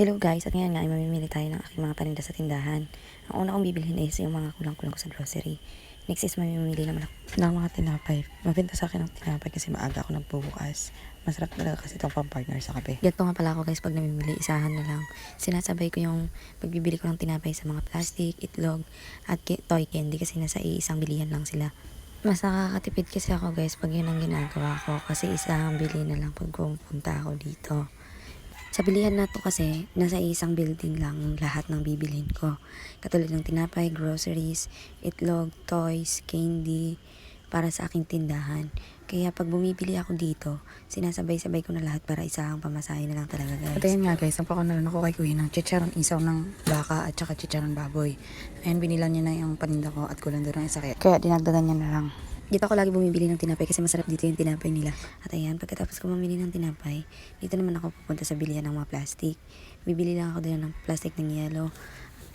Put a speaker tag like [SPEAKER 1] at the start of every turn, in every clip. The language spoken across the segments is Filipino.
[SPEAKER 1] Hello guys, at ngayon nga ay mamimili tayo ng aking mga paninda sa tindahan. Ang una kong bibilhin is yung mga kulang-kulang ko sa grocery. Next is mamimili naman ako ng mga tinapay. Mabenta sa akin ng tinapay kasi maaga ako nagbubukas. Masarap talaga kasi itong pang-partner sa kape. Ganito nga pala ako guys pag namimili, isahan na lang. Sinasabay ko yung pagbibili ko ng tinapay sa mga plastic, itlog, at toy candy kasi nasa iisang bilihan lang sila. Mas nakakatipid kasi ako guys pag yun ang ginagawa ko kasi isang bili na lang pag pumunta ako dito. Sa bilihan na to kasi, nasa isang building lang lahat ng bibilhin ko. Katulad ng tinapay, groceries, itlog, toys, candy, para sa aking tindahan. Kaya pag bumibili ako dito, sinasabay-sabay ko na lahat para isahang pamasahe na lang talaga guys.
[SPEAKER 2] At ayan nga guys, napako na lang ako kay kuya ng chicharon isaw ng baka at saka chicharon baboy. Ayan, binilan niya na yung paninda ko at kulang doon ang isa kaya dinagdagan niya na lang.
[SPEAKER 1] Dito ako lagi bumibili ng tinapay kasi masarap dito yung tinapay nila. At ayan, pagkatapos ko mamili ng tinapay, dito naman ako pupunta sa bilihan ng mga plastic. Bibili lang ako din ng plastic ng yellow,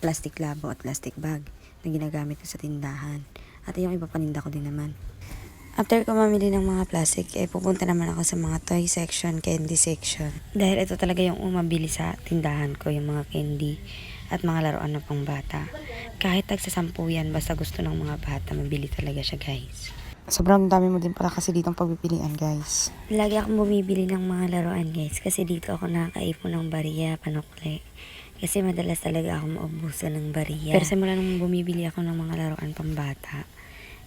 [SPEAKER 1] plastic labo at plastic bag na ginagamit ko sa tindahan. At yung iba paninda ko din naman. After ko mamili ng mga plastic, pupunta naman ako sa mga toy section, candy section. Dahil ito talaga yung umabili sa tindahan ko, yung mga candy at mga laruan na pang bata. Kahit tagsasampu yan, basta gusto ng mga bata, mabili talaga siya guys.
[SPEAKER 2] Sobrang dami mo din pala kasi ditong pagpipilian guys.
[SPEAKER 1] Lagi akong bumibili ng mga laruan guys kasi dito ako nakakaipon ng bariya, panukli. Kasi madalas talaga ako maubusan ng bariya. Pero simula nung bumibili ako ng mga laruan pang bata,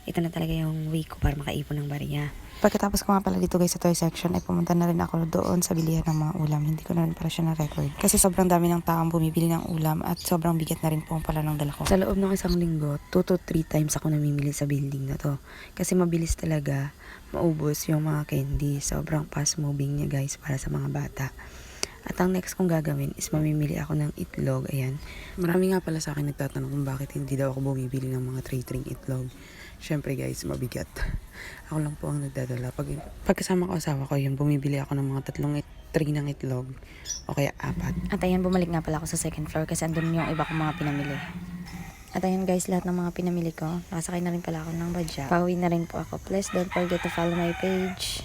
[SPEAKER 1] ito na talaga yung way ko para makaipon ng bariya.
[SPEAKER 2] Pagkatapos ko nga pala dito guys sa toy section ay pumunta na rin ako doon sa bilihan ng mga ulam. Hindi ko na rin pala siya na-record. Kasi sobrang dami ng taong bumibili ng ulam at sobrang bigat na rin po pala ng dala ko.
[SPEAKER 1] Sa loob ng isang linggo, 2 to 3 times ako namimili sa building na to. Kasi mabilis talaga maubos yung mga candy. Sobrang fast moving niya guys para sa mga bata. At ang next kong gagawin is mamimili ako ng itlog. Ayan.
[SPEAKER 2] Marami nga pala sa akin nagtatanong kung bakit hindi daw ako bumibili ng mga tray-tray itlog. Syempre guys, mabigat. Ako lang po ang nagdadala. Pagkasama ko asawa ko, yun, bumibili ako ng mga tray ng itlog o kaya 4.
[SPEAKER 1] At ayan, bumalik nga pala ako sa second floor kasi andun yung iba kong mga pinamili. At ayan guys, lahat ng mga pinamili ko, nakasakay na rin pala ako ng badya. Pauwi na rin po ako. Please don't forget to follow my page.